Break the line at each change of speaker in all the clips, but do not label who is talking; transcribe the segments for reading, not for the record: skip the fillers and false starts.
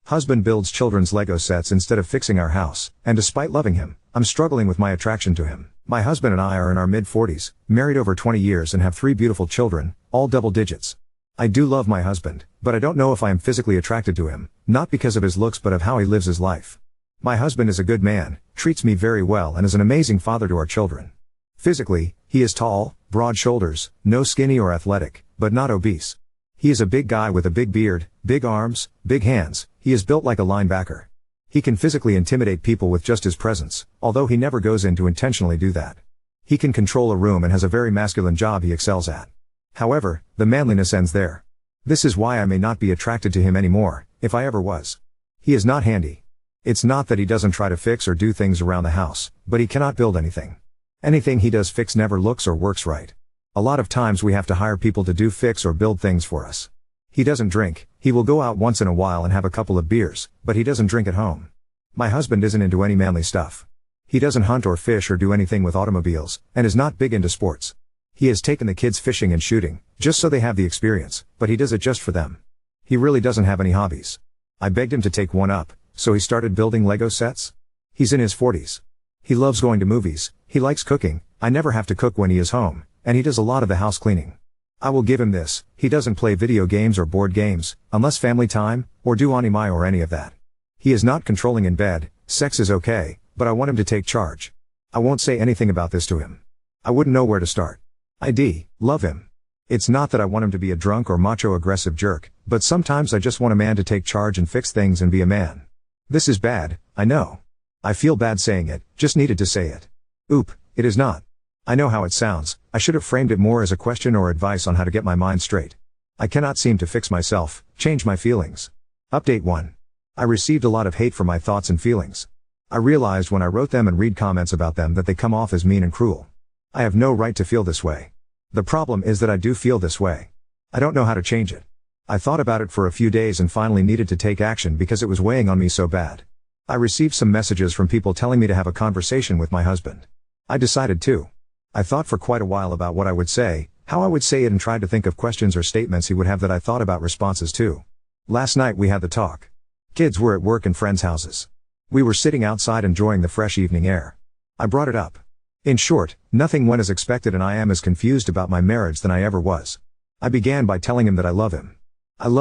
Husband builds children's Lego sets instead of fixing our house, and despite loving him, I'm struggling with my attraction to him. My husband and I are in our mid-40s, married over 20 years and have 3 beautiful children, all double digits. I do love my husband, but I don't know if I am physically attracted to him, not because of his looks but of how he lives his life. My husband is a good man, treats me very well and is an amazing father to our children. Physically, he is tall, broad shoulders, no skinny or athletic, but not obese. He is a big guy with a big beard, big arms, big hands. He is built like a linebacker. He can physically intimidate people with just his presence, although he never goes in to intentionally do that. He can control a room and has a very masculine job he excels at. However, the manliness ends there. This is why I may not be attracted to him anymore, if I ever was. He is not handy. It's not that he doesn't try to fix or do things around the house, but he cannot build anything. Anything he does fix never looks or works right. A lot of times we have to hire people to do fix or build things for us. He doesn't drink. He will go out once in a while and have a couple of beers, but he doesn't drink at home. My husband isn't into any manly stuff. He doesn't hunt or fish or do anything with automobiles, and is not big into sports. He has taken the kids fishing and shooting, just so they have the experience, but he does it just for them. He really doesn't have any hobbies. I begged him to take one up, so he started building Lego sets. He's in his 40s. He loves going to movies, he likes cooking, I never have to cook when he is home, and he does a lot of the house cleaning. I will give him this, he doesn't play video games or board games, unless family time, or do anime or any of that. He is not controlling in bed, sex is okay, but I want him to take charge. I won't say anything about this to him. I wouldn't know where to start. I love him. It's not that I want him to be a drunk or macho aggressive jerk, but sometimes I just want a man to take charge and fix things and be a man. This is bad, I know. I feel bad saying it, just needed to say it. Oop, it is not. I know how it sounds, I should have framed it more as a question or advice on how to get my mind straight. I cannot seem to fix myself, change my feelings. Update 1. I received a lot of hate for my thoughts and feelings. I realized when I wrote them and read comments about them that they come off as mean and cruel. I have no right to feel this way. The problem is that I do feel this way. I don't know how to change it. I thought about it for a few days and finally needed to take action because it was weighing on me so bad. I received some messages from people telling me to have a conversation with my husband. I decided to. I thought for quite a while about what I would say, how I would say it, and tried to think of questions or statements he would have that I thought about responses to. Last night we had the talk. Kids were at work and friends' houses. We were sitting outside enjoying the fresh evening air. I brought it up. In short, nothing went as expected and I am as confused about my marriage than I ever was. I began by telling him that I love him.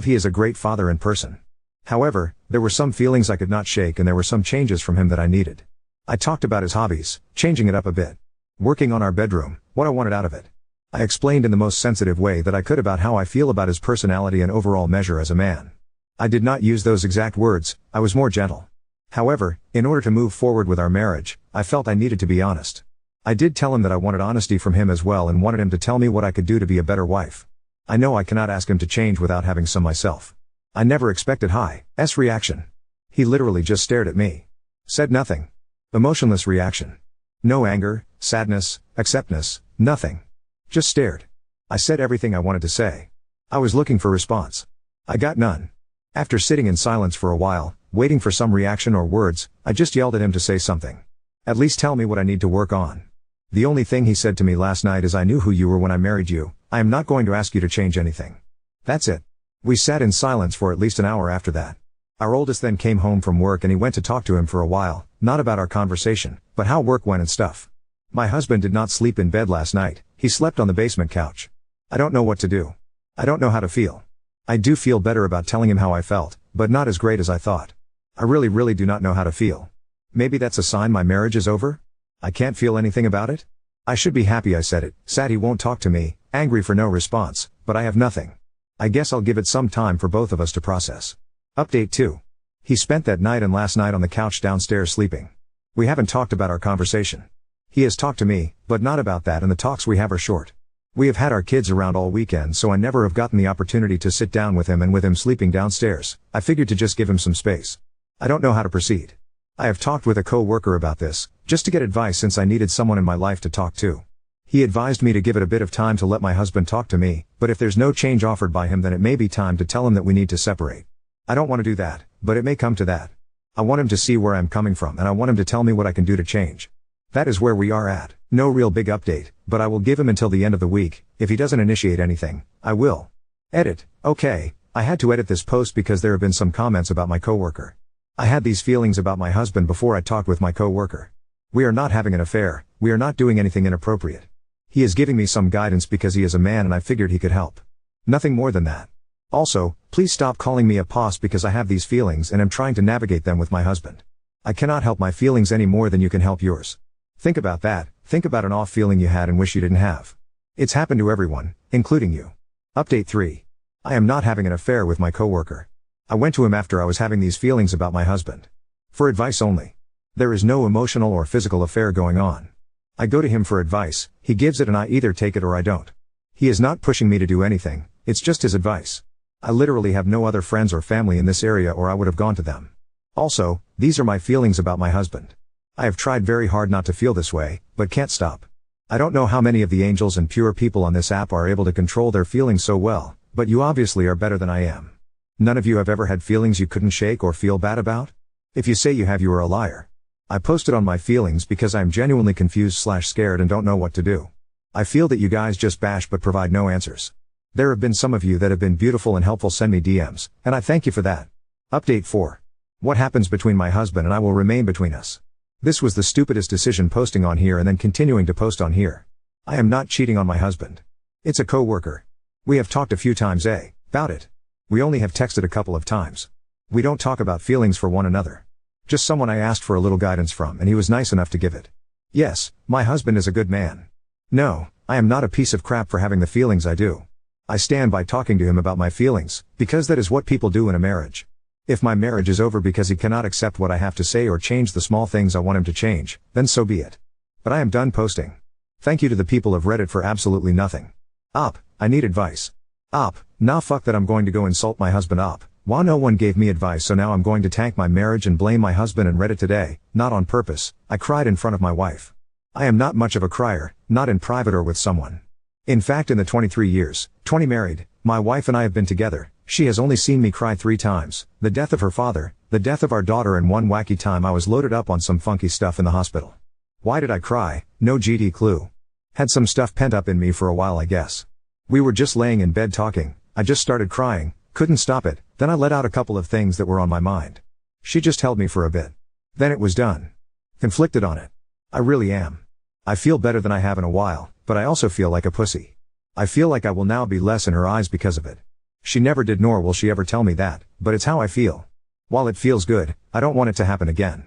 He is a great father in person. However, there were some feelings I could not shake and there were some changes from him that I needed. I talked about his hobbies, changing it up a bit. Working on our bedroom, what I wanted out of it. I explained in the most sensitive way that I could about how I feel about his personality and overall measure as a man. I did not use those exact words, I was more gentle. However, in order to move forward with our marriage, I felt I needed to be honest. I did tell him that I wanted honesty from him as well and wanted him to tell me what I could do to be a better wife. I know I cannot ask him to change without having some myself. I never expected his reaction. He literally just stared at me. Said nothing. Emotionless reaction. No anger, sadness, acceptance, nothing. Just stared. I said everything I wanted to say. I was looking for response. I got none. After sitting in silence for a while, waiting for some reaction or words, I just yelled at him to say something. At least tell me what I need to work on. The only thing he said to me last night is, I knew who you were when I married you, I am not going to ask you to change anything. That's it. We sat in silence for at least an hour after that. Our oldest then came home from work and he went to talk to him for a while, not about our conversation, but how work went and stuff. My husband did not sleep in bed last night, he slept on the basement couch. I don't know what to do. I don't know how to feel. I do feel better about telling him how I felt, but not as great as I thought. I really do not know how to feel. Maybe that's a sign my marriage is over? I can't feel anything about it? I should be happy I said it, sad he won't talk to me, angry for no response, but I have nothing. I guess I'll give it some time for both of us to process. Update 2. He spent that night and last night on the couch downstairs sleeping. We haven't talked about our conversation. He has talked to me, but not about that, and the talks we have are short. We have had our kids around all weekend, so I never have gotten the opportunity to sit down with him, and with him sleeping downstairs, I figured to just give him some space. I don't know how to proceed. I have talked with a co-worker about this, just to get advice since I needed someone in my life to talk to. He advised me to give it a bit of time to let my husband talk to me, but if there's no change offered by him then it may be time to tell him that we need to separate. I don't want to do that, but it may come to that. I want him to see where I'm coming from and I want him to tell me what I can do to change. That is where we are at. No real big update, but I will give him until the end of the week. If he doesn't initiate anything, I will. Edit. Okay, I had to edit this post because there have been some comments about my coworker. I had these feelings about my husband before I talked with my coworker. We are not having an affair, we are not doing anything inappropriate. He is giving me some guidance because he is a man and I figured he could help. Nothing more than that. Also, please stop calling me a poss because I have these feelings and am trying to navigate them with my husband. I cannot help my feelings any more than you can help yours. Think about that, think about an off feeling you had and wish you didn't have. It's happened to everyone, including you. Update 3. I am not having an affair with my coworker. I went to him after I was having these feelings about my husband. For advice only. There is no emotional or physical affair going on. I go to him for advice, he gives it and I either take it or I don't. He is not pushing me to do anything, it's just his advice. I literally have no other friends or family in this area or I would have gone to them. Also, these are my feelings about my husband. I have tried very hard not to feel this way, but can't stop. I don't know how many of the angels and pure people on this app are able to control their feelings so well, but you obviously are better than I am. None of you have ever had feelings you couldn't shake or feel bad about? If you say you have, you are a liar. I posted on my feelings because I am genuinely confused/scared and don't know what to do. I feel that you guys just bash but provide no answers. There have been some of you that have been beautiful and helpful, send me DMs, and I thank you for that. Update 4. What happens between my husband and I will remain between us. This was the stupidest decision, posting on here and then continuing to post on here. I am not cheating on my husband. It's a coworker. We have talked a few times about it. We only have texted a couple of times. We don't talk about feelings for one another. Just someone I asked for a little guidance from and he was nice enough to give it. Yes, my husband is a good man. No, I am not a piece of crap for having the feelings I do. I stand by talking to him about my feelings, because that is what people do in a marriage. If my marriage is over because he cannot accept what I have to say or change the small things I want him to change, then so be it. But I am done posting. Thank you to the people of Reddit for absolutely nothing. I need advice. Nah, fuck that, I'm going to go insult my husband. Why no one gave me advice, so now I'm going to tank my marriage and blame my husband and Reddit today, not on purpose. I cried in front of my wife. I am not much of a crier, not in private or with someone. In fact, in the 23 years, 20 married, my wife and I have been together, she has only seen me cry 3 times, the death of her father, the death of our daughter, and one wacky time I was loaded up on some funky stuff in the hospital. Why did I cry? No GD clue. Had some stuff pent up in me for a while, I guess. We were just laying in bed talking, I just started crying, couldn't stop it, then I let out a couple of things that were on my mind. She just held me for a bit. Then it was done. Conflicted on it. I really am. I feel better than I have in a while, but I also feel like a pussy. I feel like I will now be less in her eyes because of it. She never did, nor will she ever tell me that, but it's how I feel. While it feels good, I don't want it to happen again.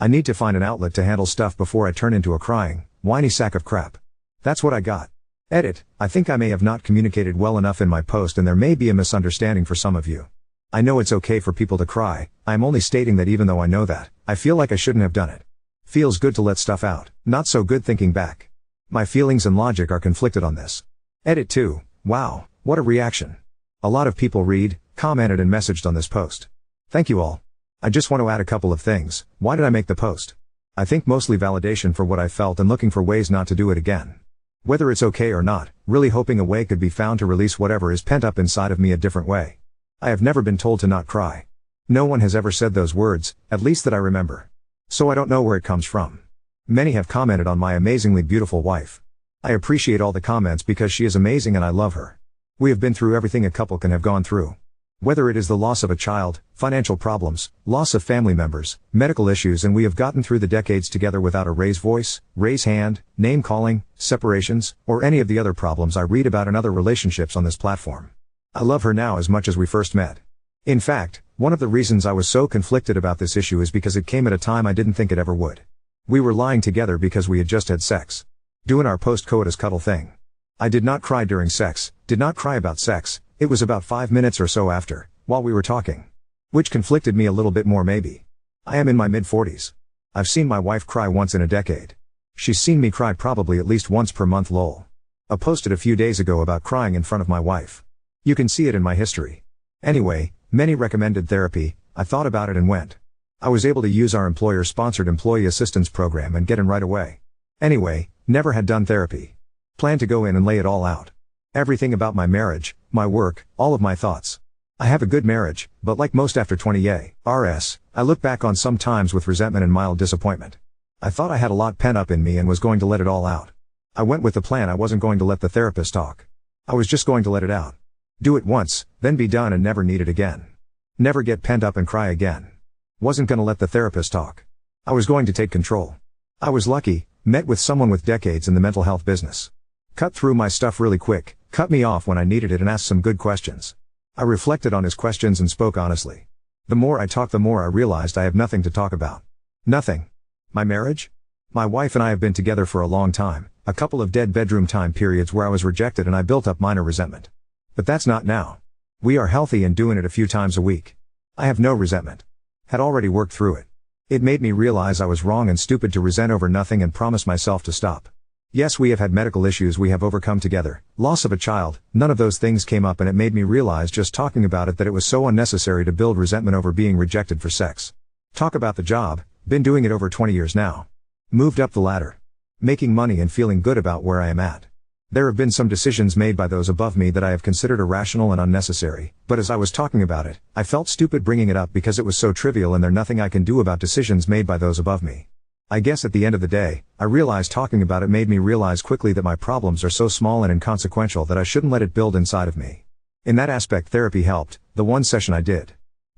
I need to find an outlet to handle stuff before I turn into a crying, whiny sack of crap. That's what I got. Edit. I think I may have not communicated well enough in my post and there may be a misunderstanding for some of you. I know it's okay for people to cry, I am only stating that even though I know that, I feel like I shouldn't have done it. Feels good to let stuff out, not so good thinking back. My feelings and logic are conflicted on this. Edit 2. Wow, what a reaction. A lot of people read, commented and messaged on this post. Thank you all. I just want to add a couple of things. Why did I make the post? I think mostly validation for what I felt and looking for ways not to do it again. Whether it's okay or not, really hoping a way could be found to release whatever is pent up inside of me a different way. I have never been told to not cry. No one has ever said those words, at least that I remember. So I don't know where it comes from. Many have commented on my amazingly beautiful wife. I appreciate all the comments because she is amazing and I love her. We have been through everything a couple can have gone through. Whether it is the loss of a child, financial problems, loss of family members, medical issues, and we have gotten through the decades together without a raised voice, raise hand, name calling, separations, or any of the other problems I read about in other relationships on this platform. I love her now as much as we first met. In fact, one of the reasons I was so conflicted about this issue is because it came at a time I didn't think it ever would. We were lying together because we had just had sex. Doing our post-coitus cuddle thing. I did not cry during sex, did not cry about sex, it was about 5 minutes or so after, while we were talking. Which conflicted me a little bit more maybe. I am in my mid-40s. I've seen my wife cry once in a decade. She's seen me cry probably at least once per month lol. I posted a few days ago about crying in front of my wife. You can see it in my history. Anyway, many recommended therapy, I thought about it and went. I was able to use our employer-sponsored employee assistance program and get in right away. Anyway, never had done therapy. Plan to go in and lay it all out. Everything about my marriage, my work, all of my thoughts. I have a good marriage, but like most after 20 years, I look back on some times with resentment and mild disappointment. I thought I had a lot pent up in me and was going to let it all out. I went with the plan I wasn't going to let the therapist talk. I was just going to let it out. Do it once, then be done and never need it again. Never get pent up and cry again. Wasn't gonna let the therapist talk. I was going to take control. I was lucky, met with someone with decades in the mental health business. Cut through my stuff really quick, cut me off when I needed it and asked some good questions. I reflected on his questions and spoke honestly. The more I talked, the more I realized I have nothing to talk about. Nothing. My marriage? My wife and I have been together for a long time, a couple of dead bedroom time periods where I was rejected and I built up minor resentment. But that's not now. We are healthy and doing it a few times a week. I have no resentment. Had already worked through it. It made me realize I was wrong and stupid to resent over nothing and promise myself to stop. Yes, we have had medical issues we have overcome together, loss of a child, none of those things came up and it made me realize just talking about it that it was so unnecessary to build resentment over being rejected for sex. Talk about the job, been doing it over 20 years now. Moved up the ladder. Making money and feeling good about where I am at. There have been some decisions made by those above me that I have considered irrational and unnecessary, but as I was talking about it, I felt stupid bringing it up because it was so trivial and there's nothing I can do about decisions made by those above me. I guess at the end of the day, I realized talking about it made me realize quickly that my problems are so small and inconsequential that I shouldn't let it build inside of me. In that aspect, therapy helped, the one session I did.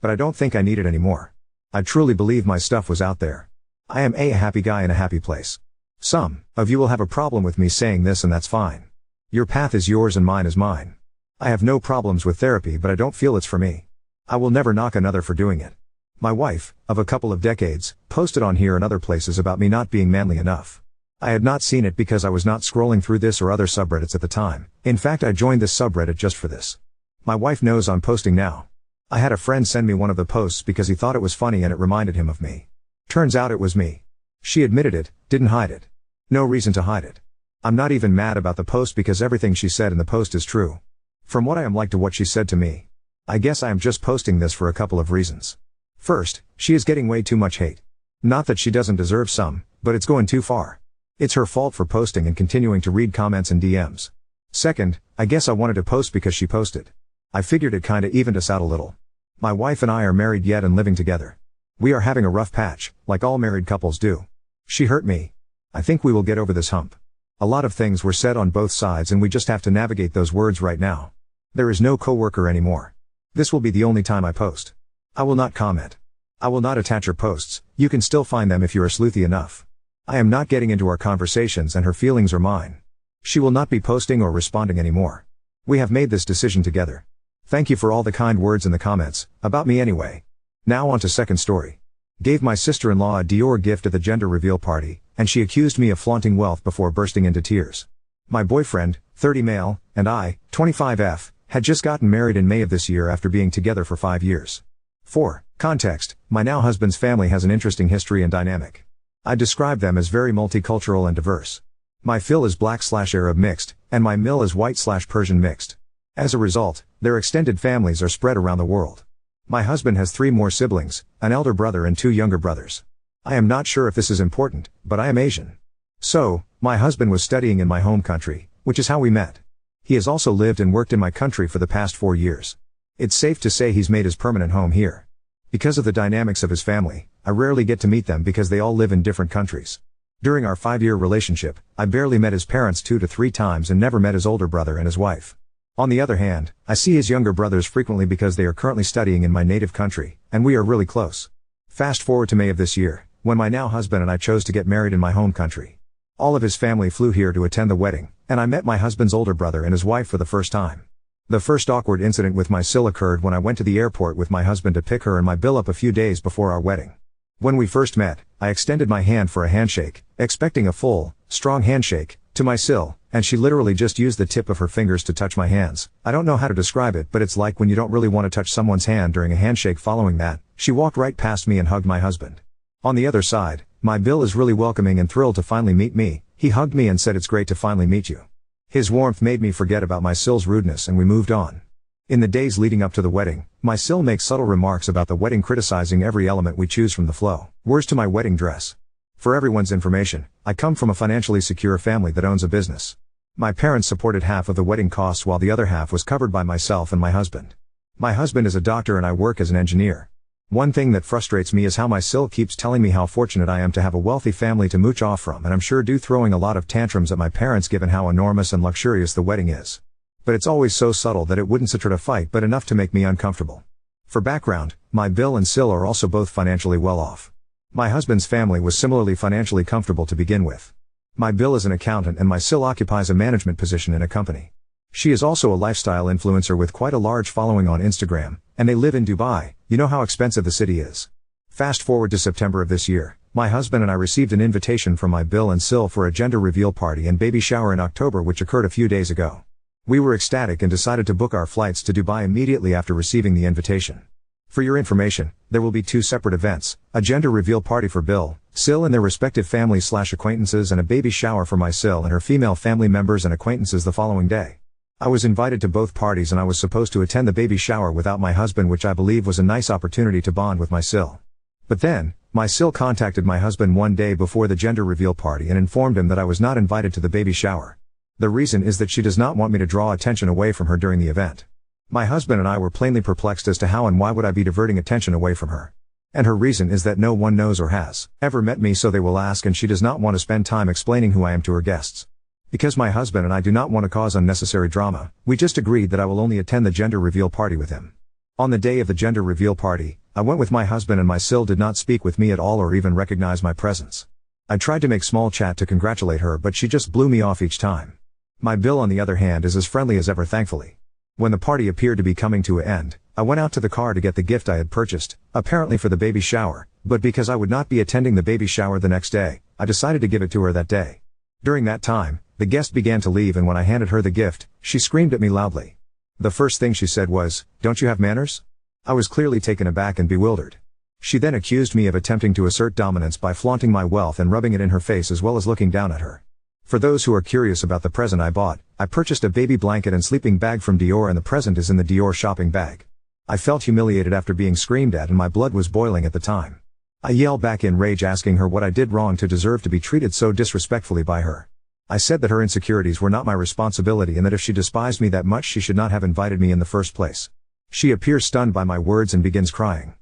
But I don't think I need it anymore. I truly believe my stuff was out there. I am a happy guy in a happy place. Some of you will have a problem with me saying this and that's fine. Your path is yours and mine is mine. I have no problems with therapy but I don't feel it's for me. I will never knock another for doing it. My wife, of a couple of decades, posted on here and other places about me not being manly enough. I had not seen it because I was not scrolling through this or other subreddits at the time. In fact, I joined this subreddit just for this. My wife knows I'm posting now. I had a friend send me one of the posts because he thought it was funny and it reminded him of me. Turns out it was me. She admitted it, didn't hide it. No reason to hide it. I'm not even mad about the post because everything she said in the post is true. From what I am like to what she said to me. I guess I am just posting this for a couple of reasons. First, she is getting way too much hate. Not that she doesn't deserve some, but it's going too far. It's her fault for posting and continuing to read comments and DMs. Second, I guess I wanted to post because she posted. I figured it kinda evened us out a little. My wife and I are married yet and living together. We are having a rough patch, like all married couples do. She hurt me. I think we will get over this hump. A lot of things were said on both sides and we just have to navigate those words right now. There is no coworker anymore. This will be the only time I post. I will not comment. I will not attach her posts, you can still find them if you are sleuthy enough. I am not getting into our conversations and her feelings are mine. She will not be posting or responding anymore. We have made this decision together. Thank you for all the kind words in the comments, about me anyway. Now on to second story. Gave my sister-in-law a Dior gift at the gender reveal party, and she accused me of flaunting wealth before bursting into tears. My boyfriend, 30 male, and I, 25F, had just gotten married in May of this year after being together for 5 years. For context, my now husband's family has an interesting history and dynamic. I describe them as very multicultural and diverse. My Phil is black/Arab mixed, and my Mill is white/Persian mixed. As a result, their extended families are spread around the world. My husband has 3 more siblings, an elder brother and 2 younger brothers. I am not sure if this is important, but I am Asian. So, my husband was studying in my home country, which is how we met. He has also lived and worked in my country for the past 4 years. It's safe to say he's made his permanent home here. Because of the dynamics of his family, I rarely get to meet them because they all live in different countries. During our 5-year relationship, I barely met his parents 2 to 3 times and never met his older brother and his wife. On the other hand, I see his younger brothers frequently because they are currently studying in my native country, and we are really close. Fast forward to May of this year, when my now husband and I chose to get married in my home country. All of his family flew here to attend the wedding, and I met my husband's older brother and his wife for the first time. The first awkward incident with my Sil occurred when I went to the airport with my husband to pick her and my Bill up a few days before our wedding. When we first met, I extended my hand for a handshake, expecting a full, strong handshake, to my Sil, and she literally just used the tip of her fingers to touch my hands. I don't know how to describe it, but it's like when you don't really want to touch someone's hand during a handshake. Following that, she walked right past me and hugged my husband. On the other side, my Bill is really welcoming and thrilled to finally meet me. He hugged me and said it's great to finally meet you. His warmth made me forget about my Sil's rudeness and we moved on. In the days leading up to the wedding, my Sil makes subtle remarks about the wedding, criticizing every element we choose from the flow. Words to my wedding dress. For everyone's information, I come from a financially secure family that owns a business. My parents supported half of the wedding costs while the other half was covered by myself and my husband. My husband is a doctor and I work as an engineer. One thing that frustrates me is how my Sil keeps telling me how fortunate I am to have a wealthy family to mooch off from, and I'm sure throwing a lot of tantrums at my parents given how enormous and luxurious the wedding is. But it's always so subtle that it wouldn't start a fight but enough to make me uncomfortable. For background, my Bill and Sil are also both financially well off. My husband's family was similarly financially comfortable to begin with. My Bill is an accountant and my Sil occupies a management position in a company. She is also a lifestyle influencer with quite a large following on Instagram, and they live in Dubai. You know how expensive the city is. Fast forward to September of this year, my husband and I received an invitation from my Bill and Sil for a gender reveal party and baby shower in October, which occurred a few days ago. We were ecstatic and decided to book our flights to Dubai immediately after receiving the invitation. For your information, there will be 2 separate events, a gender reveal party for Bill, Sil and their respective families/acquaintances, and a baby shower for my Sil and her female family members and acquaintances the following day. I was invited to both parties and I was supposed to attend the baby shower without my husband, which I believe was a nice opportunity to bond with my Sil. But then, my Sil contacted my husband one day before the gender reveal party and informed him that I was not invited to the baby shower. The reason is that she does not want me to draw attention away from her during the event. My husband and I were plainly perplexed as to how and why would I be diverting attention away from her. And her reason is that no one knows or has ever met me, so they will ask, and she does not want to spend time explaining who I am to her guests. Because my husband and I do not want to cause unnecessary drama, we just agreed that I will only attend the gender reveal party with him. On the day of the gender reveal party, I went with my husband and my Sil did not speak with me at all or even recognize my presence. I tried to make small chat to congratulate her, but she just blew me off each time. My Bill, on the other hand, is as friendly as ever, thankfully. When the party appeared to be coming to an end, I went out to the car to get the gift I had purchased, apparently for the baby shower, but because I would not be attending the baby shower the next day, I decided to give it to her that day. During that time, the guest began to leave, and when I handed her the gift, she screamed at me loudly. The first thing she said was, "Don't you have manners?" I was clearly taken aback and bewildered. She then accused me of attempting to assert dominance by flaunting my wealth and rubbing it in her face as well as looking down at her. For those who are curious about the present I bought, I purchased a baby blanket and sleeping bag from Dior, and the present is in the Dior shopping bag. I felt humiliated after being screamed at and my blood was boiling at the time. I yelled back in rage, asking her what I did wrong to deserve to be treated so disrespectfully by her. I said that her insecurities were not my responsibility and that if she despised me that much she should not have invited me in the first place. She appears stunned by my words and begins crying.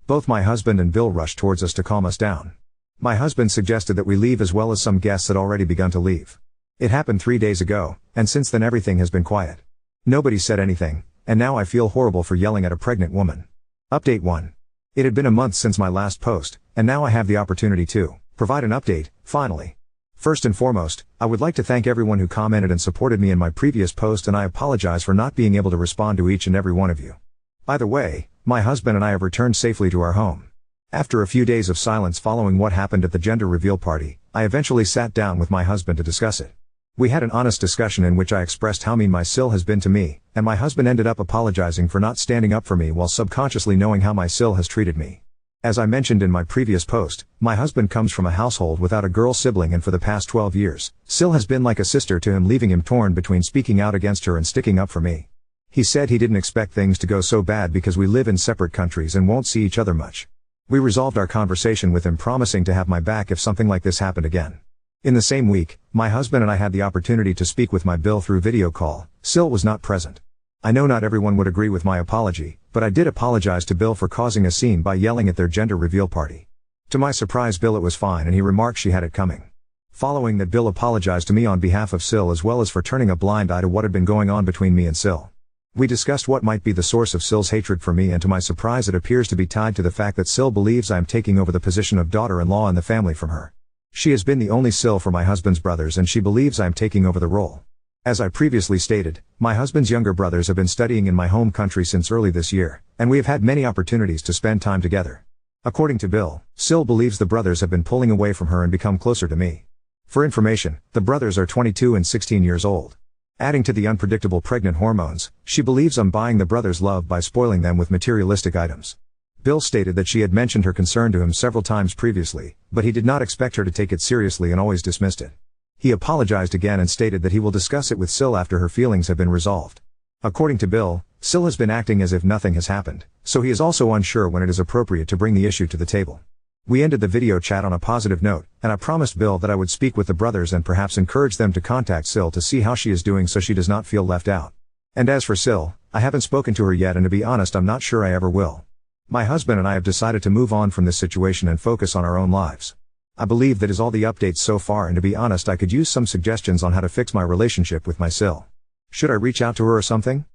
Both my husband and Bill rushed towards us to calm us down. My husband suggested that we leave, as well as some guests had already begun to leave. It happened 3 days ago, and since then everything has been quiet. Nobody said anything, and now I feel horrible for yelling at a pregnant woman. Update 1. It had been a month since my last post, and now I have the opportunity to provide an update, finally. First and foremost, I would like to thank everyone who commented and supported me in my previous post, and I apologize for not being able to respond to each and every one of you. By the way, my husband and I have returned safely to our home. After a few days of silence following what happened at the gender reveal party, I eventually sat down with my husband to discuss it. We had an honest discussion in which I expressed how mean my Sil has been to me, and my husband ended up apologizing for not standing up for me while subconsciously knowing how my Sil has treated me. As I mentioned in my previous post, my husband comes from a household without a girl sibling, and for the past 12 years, Sil has been like a sister to him, leaving him torn between speaking out against her and sticking up for me. He said he didn't expect things to go so bad because we live in separate countries and won't see each other much. We resolved our conversation with him promising to have my back if something like this happened again. In the same week, my husband and I had the opportunity to speak with my Bill through video call. Sil was not present. I know not everyone would agree with my apology, but I did apologize to Bill for causing a scene by yelling at their gender reveal party. To my surprise, Bill, it was fine, and he remarked she had it coming. Following that, Bill apologized to me on behalf of Sil, as well as for turning a blind eye to what had been going on between me and Sil. We discussed what might be the source of Sil's hatred for me, and to my surprise it appears to be tied to the fact that Sil believes I am taking over the position of daughter-in-law in the family from her. She has been the only Sil for my husband's brothers, and she believes I am taking over the role. As I previously stated, my husband's younger brothers have been studying in my home country since early this year, and we have had many opportunities to spend time together. According to Bill, Sil believes the brothers have been pulling away from her and become closer to me. For information, the brothers are 22 and 16 years old. Adding to the unpredictable pregnant hormones, she believes I'm buying the brothers' love by spoiling them with materialistic items. Bill stated that she had mentioned her concern to him several times previously, but he did not expect her to take it seriously and always dismissed it. He apologized again and stated that he will discuss it with Sil after her feelings have been resolved. According to Bill, Sil has been acting as if nothing has happened, so he is also unsure when it is appropriate to bring the issue to the table. We ended the video chat on a positive note, and I promised Bill that I would speak with the brothers and perhaps encourage them to contact Sil to see how she is doing so she does not feel left out. And as for Sil, I haven't spoken to her yet, and to be honest, I'm not sure I ever will. My husband and I have decided to move on from this situation and focus on our own lives. I believe that is all the updates so far, and to be honest, I could use some suggestions on how to fix my relationship with my Sil. Should I reach out to her or something?